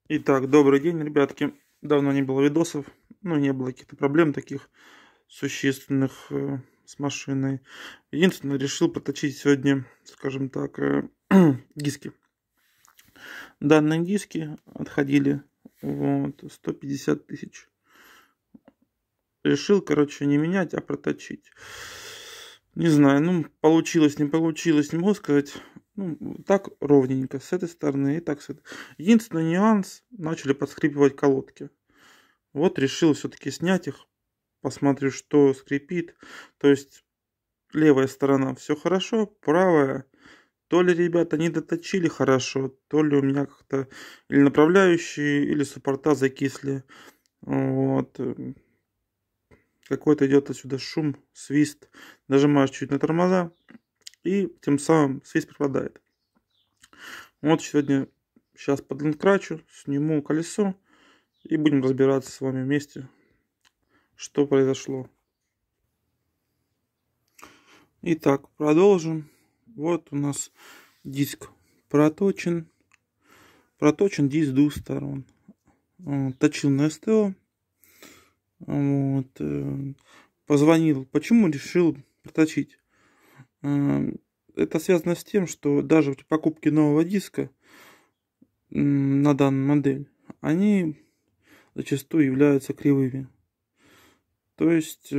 Итак, добрый день, ребятки. Давно не было видосов, не было каких-то проблем таких существенных с машиной. Единственное, решил проточить сегодня, скажем так, диски. Данные диски отходили 150 тысяч. Решил, не менять, а проточить. Не знаю, получилось, не получилось, не могу сказать. Так ровненько, с этой стороны и так с этой. Единственный нюанс, начали подскрипывать колодки. Вот решил все-таки снять их, посмотрю, что скрипит. То есть левая сторона все хорошо, правая то ли ребята не доточили хорошо, то ли у меня как-то или направляющие, или суппорта закисли. Вот. Какой-то идет отсюда шум, свист. Нажимаешь чуть на тормоза, и тем самым свист пропадает. Вот сейчас подленкрачу, сниму колесо и будем разбираться с вами вместе, что произошло. Итак, продолжим. Вот у нас диск проточен. Проточен диск с двух сторон. Точил на СТО. Позвонил. Почему решил проточить? Это связано с тем, что даже при покупке нового диска на данную модель, они зачастую являются кривыми. То есть,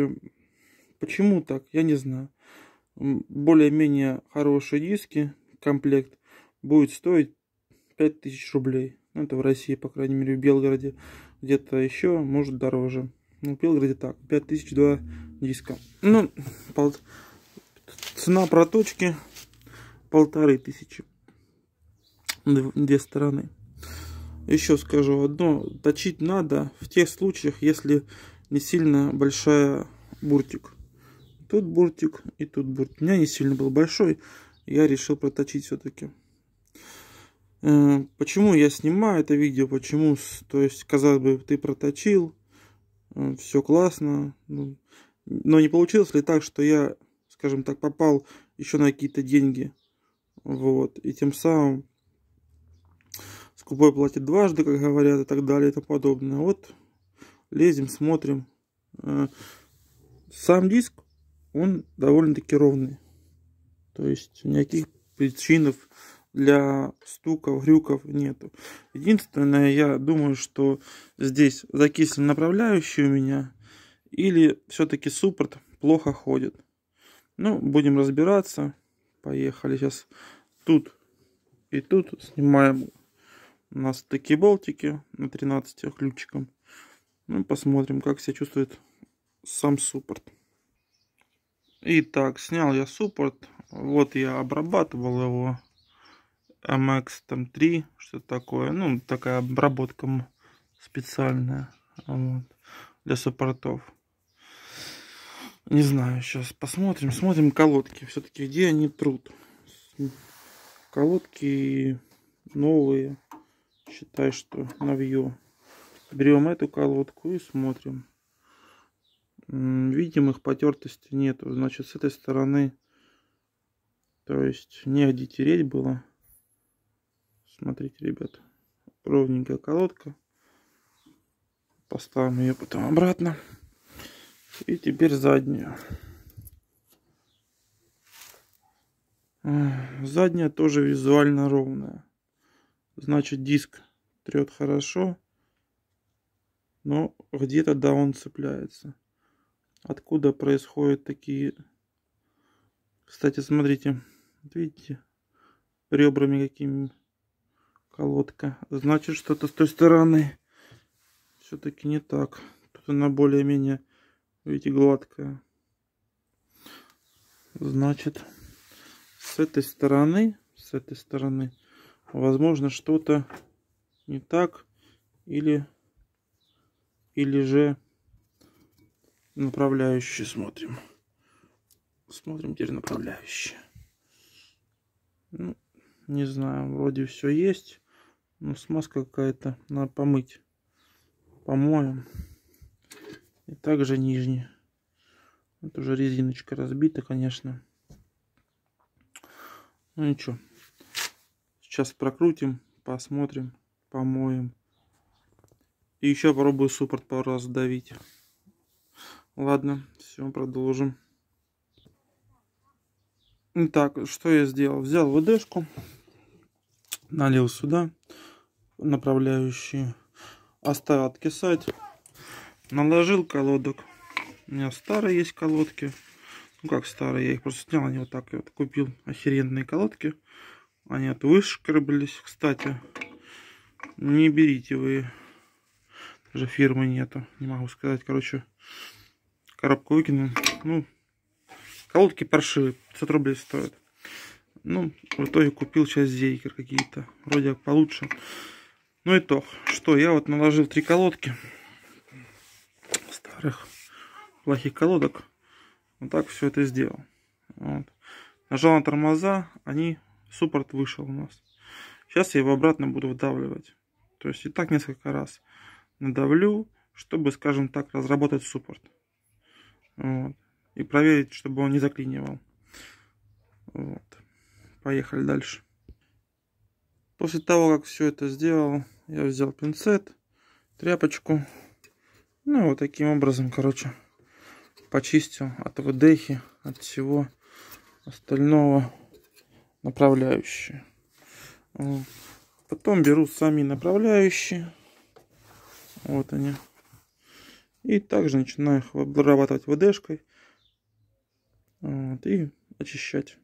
почему так, я не знаю. Более-менее хорошие диски, комплект, будет стоить 5000 рублей. Это в России, по крайней мере, в Белгороде. Где-то еще, может, дороже. В Белгороде так, 5000 два диска. Цена проточки 1500. Две стороны. Еще скажу одно. Точить надо в тех случаях, если не сильно большая буртик. Тут буртик и тут буртик. У меня не сильно был большой. Я решил проточить все-таки. Почему я снимаю это видео? Почему? То есть, казалось бы, ты проточил. Все классно. Но не получилось ли так, что я, скажем так, попал еще на какие-то деньги. Вот. И тем самым скупой платит дважды, как говорят, и так далее, и тому подобное. Вот. Лезем, смотрим. Сам диск, он довольно-таки ровный. То есть никаких причин для стуков, грюков нету. Единственное, я думаю, что здесь закислен направляющий у меня. Или все-таки суппорт плохо ходит. Будем разбираться. Поехали. Сейчас тут и тут снимаем. У нас такие болтики на 13 ключиком. Посмотрим, как себя чувствует сам суппорт. Итак, снял я суппорт. Вот я обрабатывал его. MX там 3, что такое. Такая обработка специальная. Вот, для суппортов. Не знаю, сейчас посмотрим. Смотрим колодки. Все-таки где они трут. Колодки новые. Считай, что новье. Берем эту колодку и смотрим. Видимых потертостей нету. Значит, с этой стороны, то есть негде тереть было. Смотрите, ребята, ровненькая колодка. Поставим ее потом обратно. И теперь заднюю. Задняя тоже визуально ровная. Значит, диск трет хорошо. Но где-то, да, он цепляется. Откуда происходят такие... Кстати, смотрите. Видите? Ребрами какими колодка. Значит, что-то с той стороны все-таки не так. Тут она более-менее, видите, гладкая. Значит, с этой стороны, возможно, что-то не так. Или же направляющие смотрим. Смотрим теперь направляющие. Не знаю, вроде все есть. Но смазка какая-то. Надо помыть. Помоем. И также нижний. Это уже резиночка разбита, конечно. Ничего. Сейчас прокрутим, посмотрим, помоем И еще попробую суппорт пару раз давить. Ладно, все, продолжим. Итак, что я сделал? Взял ВДшку, налил сюда направляющие, оставил откисать, наложил колодок. У меня старые есть колодки. Ну как старые, я их просто снял, они вот так вот купил. Охеренные колодки. Они вот вышкрыблись. Кстати, не берите вы. Даже фирмы нету. Не могу сказать. Короче, коробку выкинул. Ну, колодки паршивые. 500 рублей стоят. Ну, в итоге купил сейчас Зейкер какие-то. Вроде как получше. Ну, итог. Что, я вот наложил 3 колодки. Старых, плохих колодок. Вот так все это сделал. Вот. Нажал на тормоза, суппорт вышел у нас. Сейчас я его обратно буду вдавливать. То есть и так несколько раз надавлю, чтобы, скажем так, разработать суппорт. Вот. И проверить, чтобы он не заклинивал. Вот. Поехали дальше. После того, как все это сделал, я взял пинцет, тряпочку. Ну, вот таким образом, короче, почистил от ВДХи, от всего остального направляющие. Потом беру сами направляющие. Вот они. И также начинаю их обрабатывать ВДшкой. Вот, и очищать.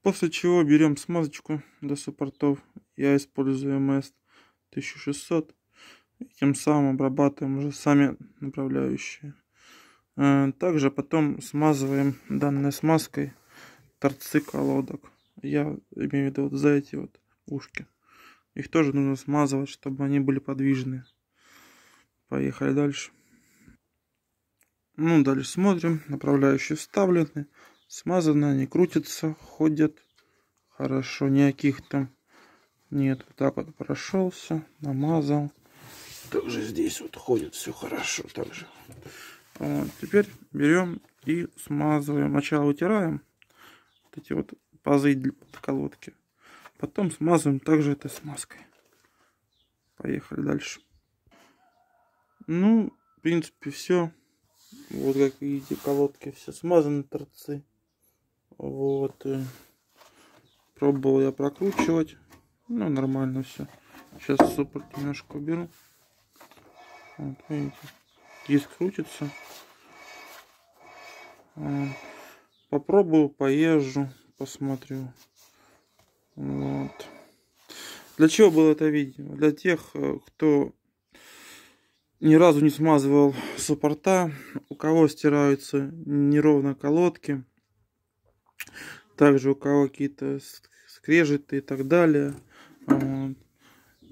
После чего берем смазочку для суппортов. Я использую МС 1600. И тем самым обрабатываем уже сами направляющие. Также потом смазываем данной смазкой торцы колодок. Я имею в виду вот за эти вот ушки. Их тоже нужно смазывать, чтобы они были подвижны. Поехали дальше. Ну, дальше смотрим. Направляющие вставлены. Смазаны, они крутятся, ходят. Хорошо, никаких там нет. Вот так вот прошелся, намазал. Также здесь вот ходит все хорошо. Также. Вот. Теперь берем и смазываем. Сначала вытираем вот эти вот пазы для колодки. Потом смазываем также этой смазкой. Поехали дальше. Ну, в принципе, все. Вот как видите, колодки все смазаны, торцы. Вот. Пробовал я прокручивать. Ну, нормально все. Сейчас суппорт немножко уберу. Вот, видите. Диск крутится. Попробую, поезжу, посмотрю. Вот. Для чего было это видео? Для тех, кто ни разу не смазывал суппорта, у кого стираются неровно колодки, также у кого какие-то скрежеты и так далее. Вот.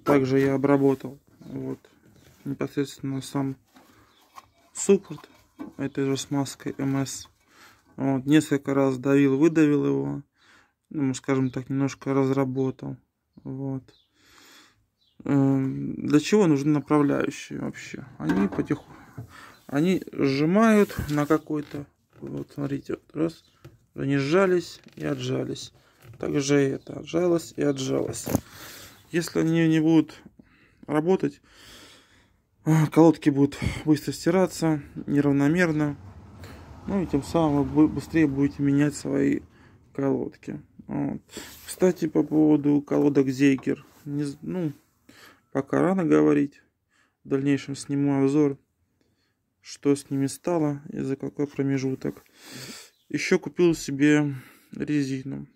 Также я обработал вот непосредственно сам суппорт этой же смазкой МС. Вот. Несколько раз давил, выдавил его. Ну, скажем так, немножко разработал. Вот. Для чего нужны направляющие вообще? Они потихоньку, они сжимают на какой-то, вот смотрите, вот раз, они сжались и отжались. Также это отжалось и отжалось. Если они не будут работать, колодки будут быстро стираться, неравномерно. Ну и тем самым вы быстрее будете менять свои колодки. Вот. Кстати, по поводу колодок Зейкер. Ну, пока рано говорить. В дальнейшем сниму обзор, что с ними стало и за какой промежуток. Еще купил себе резину.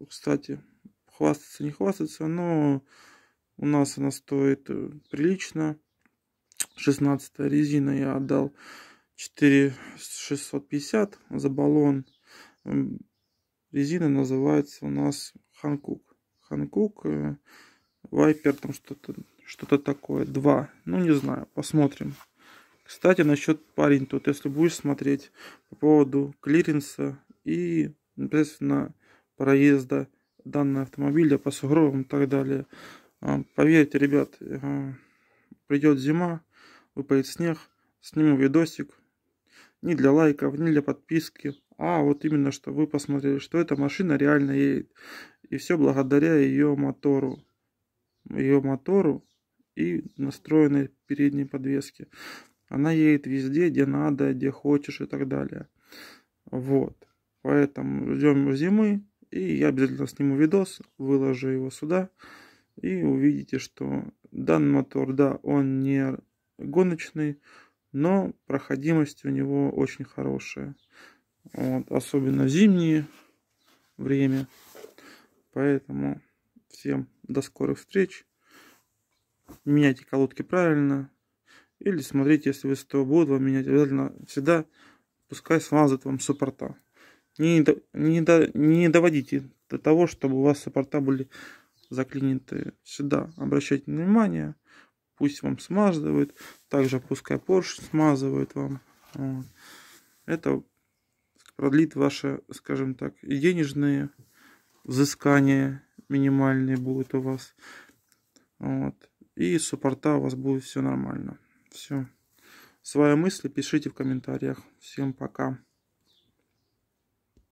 Кстати, хвастаться не хвастаться, но у нас она стоит прилично. 16-я резина я отдал 4650 за баллон. Резина называется у нас Ханкук. Ханкук Вайпер, там что-то такое. 2. Ну, не знаю, посмотрим. Кстати, насчет, парень, тут, если будешь смотреть по поводу клиренса и непосредственно проезда данного автомобиля по сугробам и так далее. Поверьте, ребят, придет зима, выпадет снег, сниму видосик. Не для лайков, не для подписки, а вот именно, что вы посмотрели, что эта машина реально едет. И все благодаря ее мотору. ее мотору и настроенной передней подвеске. Она едет везде, где надо, где хочешь и так далее. Вот. Поэтому ждем зимы, и я обязательно сниму видос, выложу его сюда, и увидите, что данный мотор, да, он не гоночный, но проходимость у него очень хорошая. Вот. Особенно в зимнее время. Поэтому всем до скорых встреч. Меняйте колодки правильно. Или смотрите, если вы что будут вам менять, обязательно всегда пускай смазывают вам суппорта. Не доводите до того, чтобы у вас суппорта были заклиненты. Всегда обращайте внимание. Пусть вам смазывают. Также пускай Porsche смазывает вам. Вот. Это продлит ваши, скажем так, и денежные взыскания минимальные будут у вас. Вот. И суппорта у вас будет все нормально. Все. Свои мысли пишите в комментариях. Всем пока.